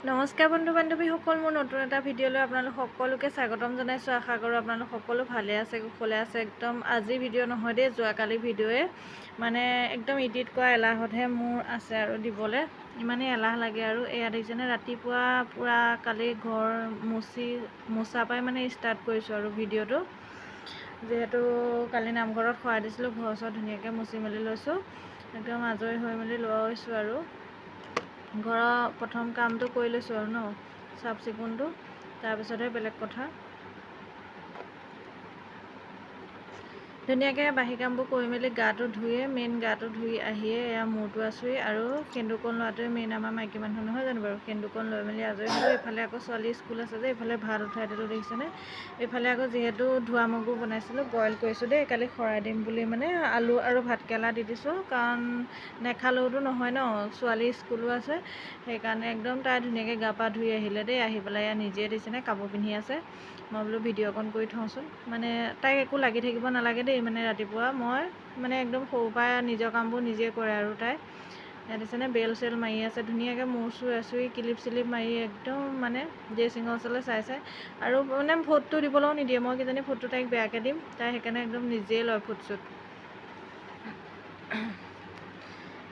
নমস্কাৰ বন্ধু বান্ধৱীসকল, মোৰ নতুন এটা ভিডিঅ'লৈ আপোনালোক সকলোকে স্বাগতম জনাইছোঁ। আশা কৰোঁ আপোনালোক সকলো ভালে আছে, কুশলে আছে। একদম আজি ভিডিঅ' নহয় দেই, যোৱাকালি ভিডিঅ'য়ে মানে একদম এডিট কৰা এলাহতহে মোৰ আছে আৰু দিবলৈ ইমানেই এলাহ লাগে। আৰু এয়া দেখিছেনে, ৰাতিপুৱা পূৰা কালি ঘৰ মোচা পাই মানে ষ্টাৰ্ট কৰিছোঁ আৰু ভিডিঅ'টো। যিহেতু কালি নামঘৰত শৰাই দিছিলোঁ, ঘৰ চৰ ধুনীয়াকৈ মুচি মেলি লৈছোঁ, একদম আজৰি হৈ মেলি লৈছোঁ আৰু ঘৰৰ প্ৰথম কামটো কৰি লৈছোঁ আৰু চাফ চিকুণটো, তাৰপিছতহে বেলেগ কথা। ধুনীয়াকৈ বাহি কামবোৰ কৰি মেলি গাটো ধুই আহিয়ে এয়া মূৰটো আঁচুৰি, আৰু সেন্দুকণ লোৱাটোৱে মেইন আমাৰ মাইকী মানুহ নহয় জানো বাৰু। সেন্দুকণ লৈ মেলি আজৰি হ'লোঁ। এইফালে আকৌ ছোৱালী স্কুল আছে যে, এইফালে ভাত উঠাই দিলোঁ দেখিছেনে। এইফালে আকৌ যিহেতু ধোৱা মগু বনাইছিলোঁ, বইল কৰিছোঁ দেই, কালি শৰাই দিম বুলি মানে আলু আৰু ভাতকেৰেলা দি দিছোঁ, কাৰণ নেখালেওতো নহয় ছোৱালী স্কুলো আছে। সেইকাৰণে একদম তাই ধুনীয়াকৈ গা পা ধুই আহিলে দেই, আহি পেলাই নিজে দিছেনে কাপোৰ পিন্ধি আছে। মই বোলো ভিডিঅ' অকণ কৰি থওঁচোন, মানে তাইক একো লাগি থাকিব নালাগে দেই। মানে ৰাতিপুৱা মই মানে একদম সৰুৰ পৰা নিজৰ কামবোৰ নিজে কৰে আৰু তাই দিছেনে বেল চেল মাৰি আছে ধুনীয়াকৈ, মূৰ চুৰ আঁচুৰি ক্লিপ চিলিপ মাৰি একদম মানে ড্ৰেছিঙৰ ওচৰলৈ চাই আৰু মানে ফটোটো দিবলৈও নিদিয়ে। মই কিজানি ফটো তাইক বেয়াকৈ দিম, তাই সেইকাৰণে একদম নিজেই লয় ফটোশ্বুট।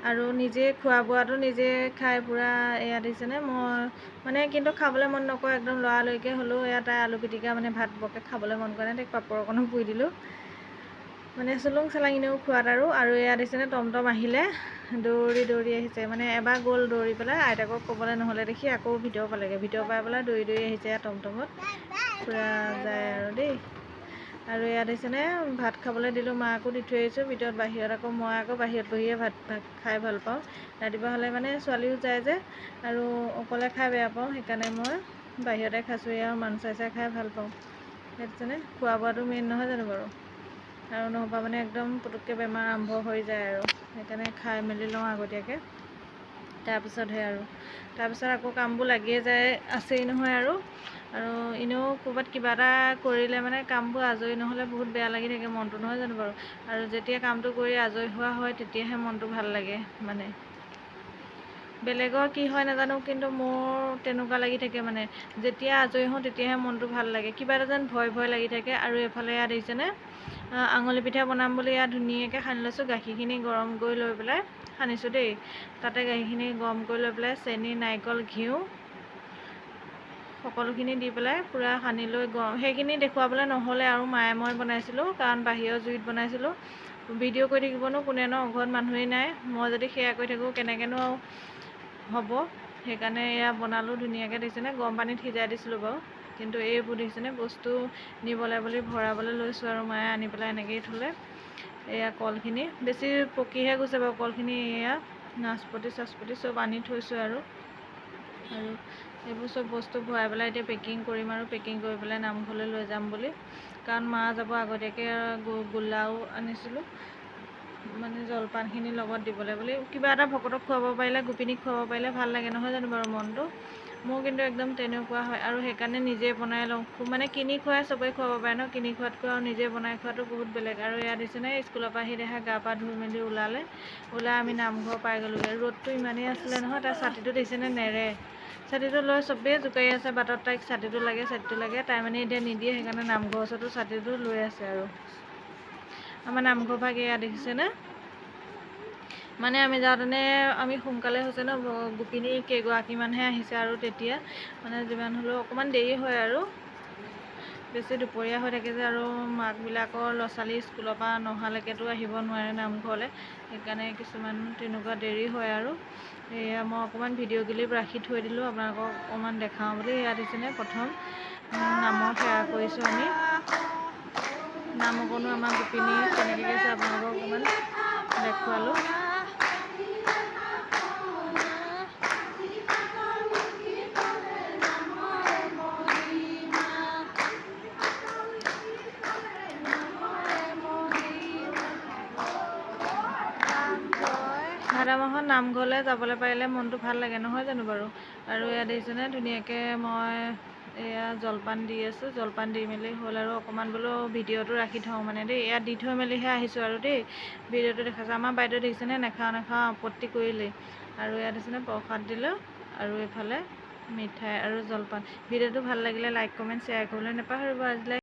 আৰু নিজে খোৱা বোৱাটো নিজে খাই পূৰা এয়া দিছেনে। মই মানে কিন্তু খাবলৈ মন নকৰে, একদম লৰালৰিকৈ হ'লেও এয়া তাই আলু পিটিকা মানে ভাত বৰকৈ খাবলৈ মন কৰা নাই, তাইক পাপৰ অকণো পুৰি দিলোঁ, মানে চুলুং চেলাং এনেও খোৱাত। আৰু এয়া দিছেনে টমটম আহিলে, দৌৰি আহিছে, মানে এবাৰ গ'ল দৌৰি পেলাই, আইতাকক ক'বলৈ নহ'লে দেখি আকৌ ভিতৰ পালেগৈ, ভিতৰ পাই পেলাই দৌৰি আহিছে এয়া টমটমত পূৰা যায় আৰু দেই। আৰু ইয়াত দিছেনে ভাত খাবলৈ দিলোঁ, মাকো দি থৈ আহিছোঁ ভিতৰত। বাহিৰত মই আকৌ বাহিৰত বহিয়ে ভাত খাই ভাল পাওঁ। ৰাতিপুৱা হ'লে মানে ছোৱালীও যায় যে, আৰু অকলে খাই বেয়া পাওঁ, সেইকাৰণে মই বাহিৰতে খাইছোঁ। আৰু মানুহ চাই খাই ভাল পাওঁ। সেইটোনে খোৱা বোৱাটো মেইন নহয় জানো বাৰু, আৰু নহ'বা মানে একদম পুটুককৈ বেমাৰ আৰম্ভ হৈ যায় আৰু সেইকাৰণে খাই মেলি লওঁ আগতীয়াকৈ, তাৰপিছতহে আৰু তাৰপিছত আকৌ কামবোৰ লাগিয়ে যায়, আছেই নহয়। আৰু এনেও ক'ৰবাত কিবা এটা কৰিলে মানে কামবোৰ আজৰি নহ'লে বহুত বেয়া লাগি থাকে মনটো, নহয় জানো বাৰু। আৰু যেতিয়া কামটো কৰি আজৰি হোৱা হয় তেতিয়াহে মনটো ভাল লাগে। মানে বেলেগৰ কি হয় নাজানো, কিন্তু মোৰ তেনেকুৱা লাগি থাকে, মানে যেতিয়া আজৰি হওঁ তেতিয়াহে মনটো ভাল লাগে, কিবা এটা যেন ভয় লাগি থাকে। আৰু এইফালে ইয়াত দেখিছেনে আঙুলি পিঠা বনাম বুলি ইয়াত ধুনীয়াকৈ সানি লৈছোঁ। গাখীৰখিনি গৰম কৰি লৈ পেলাই সানিছোঁ দেই, তাতে গাখীৰখিনি গৰম কৰি লৈ পেলাই চেনি নাৰিকল ঘিউ সকলোখিনি দি পেলাই পূৰা সানি লৈ সেইখিনি দেখুৱাবলৈ নহ'লে, আৰু মায়ে মই বনাইছিলোঁ, কাৰণ বাহিৰৰ জুইত বনাইছিলোঁ। ভিডিঅ' কৰি থাকিবনো কোনে ঘৰত মানুহেই নাই, মই যদি সেয়া কৰি থাকোঁ কেনেকৈনো হ'ব। সেইকাৰণে এয়া বনালোঁ ধুনীয়াকৈ দেখিছেনে, গৰম পানীত সিজাই দিছিলোঁ বাৰু, কিন্তু এইবোৰ দেখিছেনে বস্তু নিবলৈ বুলি ভৰাবলৈ লৈছোঁ। আৰু মায়ে আনি পেলাই এনেকৈয়ে থ'লে। এয়া কলখিনি বেছি পকিহে গৈছে বাৰু, কলখিনি এয়া নাচপতি চাচপতি চব আনি থৈছোঁ। আৰু এইবোৰ চব বস্তু ভৰাই পেলাই এতিয়া পেকিং কৰিম, আৰু পেকিং কৰি পেলাই নামঘৰলৈ লৈ যাম বুলি, কাৰণ মা যাব আগতীয়াকৈ। গোল্লাও আনিছিলোঁ, মানে জলপানখিনিৰ লগত দিবলৈ বুলি, কিবা এটা ভকতক খুৱাব পাৰিলে, গোপিনীক খুৱাব পাৰিলে ভাল লাগে, নহয় জানো বাৰু মনটো। মোৰ কিন্তু একদম তেনেকুৱা হয়, আৰু সেইকাৰণে নিজে বনাই লওঁ। মানে কিনি খুৱাই চবেই খুৱাব পাৰে কিনি খোৱাতকৈ আৰু নিজে বনাই খোৱাটো বহুত বেলেগ। আৰু ইয়াত দিছেনে স্কুলৰ পৰা আহি দেখা গা পা ধুই মেলি ওলাই আমি নামঘৰ পাই গ'লোগৈ। ৰ'দটো ইমানেই আছিলে নহয়, তাৰ ছাতিটো দেখিছেনে নেৰে, ছাতিটো লৈ চবেই জোকাৰি আছে বাটত, তাইক ছাতিটো লাগে তাই মানে এতিয়া নিদিয়ে, সেইকাৰণে নামঘৰ ওচৰতো ছাতিটো লৈ আছে। আৰু আমাৰ নামঘৰ ভাগ এয়া দেখিছেনে, মানে আমি যাওঁতেনে আমি সোনকালে হৈছে গোপিনী কেইগৰাকীমানহে আহিছে, আৰু তেতিয়া মানে যিমান হ'লেও অকণমান দেৰি হয়, আৰু বেছি দুপৰীয়া হৈ থাকে যে। আৰু মাকবিলাকৰ ল'ৰা ছোৱালী স্কুলৰ পৰা নহালৈকেতো আহিব নোৱাৰে নামঘৰলৈ, সেইকাৰণে কিছুমান তেনেকুৱা দেৰি হয়। আৰু এয়া মই অকণমান ভিডিঅ' ক্লিপ ৰাখি থৈ দিলোঁ আপোনালোকক অকণমান দেখাওঁ বুলি। ইয়াত দিছেনে প্ৰথম নামৰ সেৱা কৰিছোঁ আমি, নাম অকণো আমাৰ গোপিনী কেনেকৈ গৈছে আপোনালোকক অকণমান দেখুৱালোঁ। ভাদ মাহত নামঘৰলৈ যাবলৈ পাৰিলে মনটো ভাল লাগে, নহয় জানো বাৰু। আৰু ইয়াত দেখিছেনে ধুনীয়াকৈ মই এয়া জলপান দি আছোঁ, জলপান দি মেলি হ'ল, আৰু অকণমান বোলো ভিডিঅ'টো ৰাখি থওঁ মানে দেই। ইয়াত দি থৈ মেলিহে আহিছোঁ আৰু দেই, ভিডিঅ'টো দেখাইছোঁ। আমাৰ বাইদেউ দেখিছেনে নেখাওঁ আপত্তি কৰিলেই। আৰু ইয়াত দেখিছেনে প্ৰসাদ দিলোঁ, আৰু এইফালে মিঠাই আৰু জলপান। ভিডিঅ'টো ভাল লাগিলে লাইক কমেণ্ট শ্বেয়াৰ কৰিবলৈ নাপাহৰিব। আজিলৈ